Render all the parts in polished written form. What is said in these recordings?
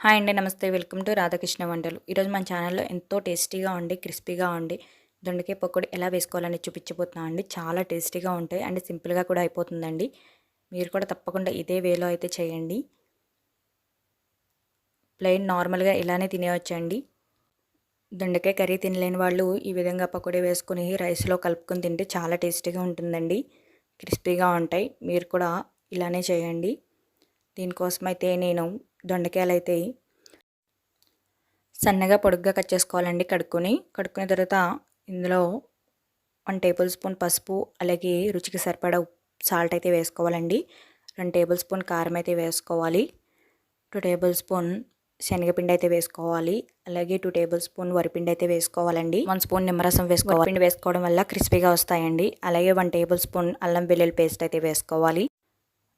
Hi అండి, నమస్తే. Welcome to Radhakrishna వంటలు. ఈరోజు మన ఛానల్లో ఎంతో టేస్టీగా ఉండి క్రిస్పీగా ఉండి దొండకాయ పకోడీ ఎలా వేసుకోవాలని చూపించబోతున్నాను అండి. చాలా టేస్టీగా ఉంటాయి అండ్ సింపుల్గా కూడా అయిపోతుందండి. మీరు కూడా తప్పకుండా ఇదే వేలో అయితే చేయండి. ప్లెయిన్ నార్మల్గా ఇలానే తినేయొచ్చండి. దొండకాయ కర్రీ తినలేని వాళ్ళు ఈ విధంగా పకోడీ వేసుకుని రైస్లో కలుపుకొని తింటే చాలా టేస్టీగా ఉంటుందండి. క్రిస్పీగా ఉంటాయి. మీరు కూడా ఇలానే చేయండి. దీనికోసం అయితే నేను దొండకాయలు అయితే సన్నగా పొడుగ్గా కట్ చేసుకోవాలండి. కడుక్కున్న తర్వాత ఇందులో 1 టేబుల్ స్పూన్ పసుపు, అలాగే రుచికి సరిపడా సాల్ట్ అయితే వేసుకోవాలండి. 2 టేబుల్ స్పూన్ కారం అయితే వేసుకోవాలి. 2 టేబుల్ స్పూన్ శనగపిండి అయితే వేసుకోవాలి. అలాగే 2 టేబుల్ స్పూన్ వరిపిండి అయితే వేసుకోవాలండి. 1 స్పూన్ నిమ్మరసం వేసుకోవాలి. వరిపిండి వేసుకోవడం వల్ల క్రిస్పీగా వస్తాయండి. అలాగే 1 టేబుల్ స్పూన్ అల్లం వెల్లుల్లి పేస్ట్ అయితే వేసుకోవాలి.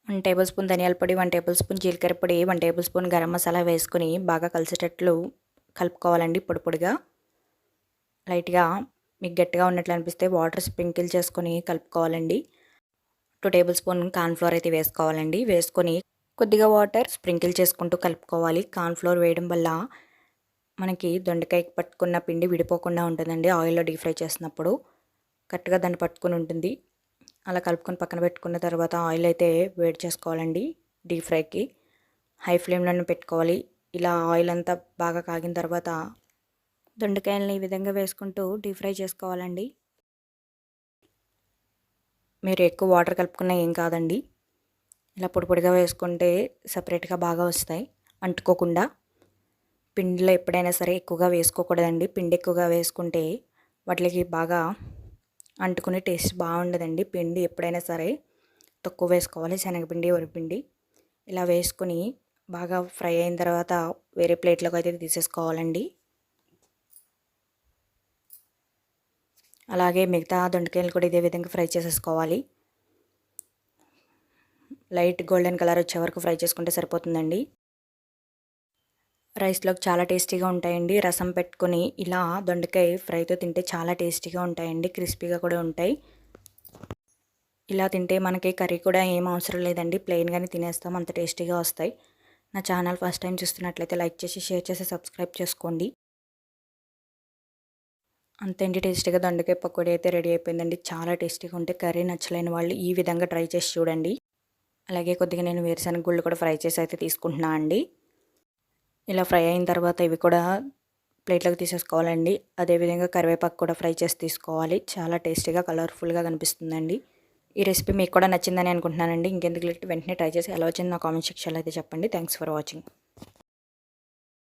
1 టేబుల్ స్పూన్ ధనియాల పొడి, 1 టేబుల్ స్పూన్ జీలకర్ర పొడి, 1 టేబుల్ స్పూన్ గరం మసాలా వేసుకుని బాగా కలిసేటట్లు కలుపుకోవాలండి. పొడిగా లైట్గా మీకు గట్టిగా ఉన్నట్లు అనిపిస్తే వాటర్ స్ప్రింకిల్ చేసుకొని కలుపుకోవాలండి. 2 టేబుల్ స్పూన్ కార్న్ఫ్లోర్ అయితే వేసుకోవాలండి. వేసుకొని కొద్దిగా వాటర్ స్ప్రింకిల్ చేసుకుంటూ కలుపుకోవాలి. కార్న్ఫ్లోర్ వేయడం వల్ల మనకి దొండకాయకి పట్టుకున్న పిండి విడిపోకుండా ఉంటుందండి. ఆయిల్లో డీప్ ఫ్రై చేసినప్పుడు కరెక్ట్గా దాన్ని పట్టుకుని ఉంటుంది. అలా కలుపుకొని పక్కన పెట్టుకున్న తర్వాత ఆయిల్ అయితే వేడి చేసుకోవాలండి. డీప్ ఫ్రైకి హై ఫ్లేమ్లోనే పెట్టుకోవాలి. ఇలా ఆయిల్ అంతా బాగా కాగిన తర్వాత దొండకాయలని ఈ విధంగా వేసుకుంటూ డీప్ ఫ్రై చేసుకోవాలండి. మీరు ఎక్కువ వాటర్ కలుపుకున్నా ఏం కాదండి. ఇలా పొడిగా వేసుకుంటే సపరేట్గా బాగా వస్తాయి అంటుకోకుండా. పిండిలో ఎప్పుడైనా సరే ఎక్కువగా వేసుకోకూడదండి. పిండి ఎక్కువగా వేసుకుంటే వాటికి బాగా అంటుకునే టేస్ట్ బాగుండదండి. పిండి ఎప్పుడైనా సరే తక్కువ వేసుకోవాలి. శనగపిండి, వరిపిండి ఇలా వేసుకుని బాగా ఫ్రై అయిన తర్వాత వేరే ప్లేట్లోకి అయితే తీసేసుకోవాలండి. అలాగే మిగతా దొండకాయలు కూడా ఇదే విధంగా ఫ్రై చేసేసుకోవాలి. లైట్ గోల్డెన్ కలర్ వచ్చే వరకు ఫ్రై చేసుకుంటే సరిపోతుందండి. రైస్లోకి చాలా టేస్టీగా ఉంటాయండి. రసం పెట్టుకొని ఇలా దొండకాయ ఫ్రైతో తింటే చాలా టేస్టీగా ఉంటాయండి. క్రిస్పీగా కూడా ఉంటాయి. ఇలా తింటే మనకి కర్రీ కూడా ఏం అవసరం లేదండి. ప్లెయిన్గానే తినేస్తాం, అంత టేస్టీగా వస్తాయి. నా ఛానల్ ఫస్ట్ టైం చూస్తున్నట్లయితే లైక్ చేసి, షేర్ చేసి, సబ్స్క్రైబ్ చేసుకోండి. అంతేంటి, టేస్టీగా దొండకాయ పకోడీ అయితే రెడీ అయిపోయిందండి. చాలా టేస్టీగా ఉంటే కర్రీ నచ్చలేని వాళ్ళు ఈ విధంగా ట్రై చేసి చూడండి. అలాగే కొద్దిగా నేను వేరుశనగ గుళ్ళు కూడా ఫ్రై చేసి అయితే తీసుకుంటున్నాను అండి. ఇలా ఫ్రై అయిన తర్వాత ఇవి కూడా ప్లేట్లోకి తీసేసుకోవాలండి. అదేవిధంగా కరివేపాకు కూడా ఫ్రై చేసి తీసుకోవాలి. చాలా టేస్టీగా కలర్ఫుల్గా కనిపిస్తుందండి. ఈ రెసిపీ మీకు కూడా నచ్చిందని అనుకుంటున్నానండి. ఇంకెందుకు వెంటనే ట్రై చేసి ఎలా వచ్చింది నా కామెంట్ సెక్షన్లో అయితే చెప్పండి. Thanks for watching.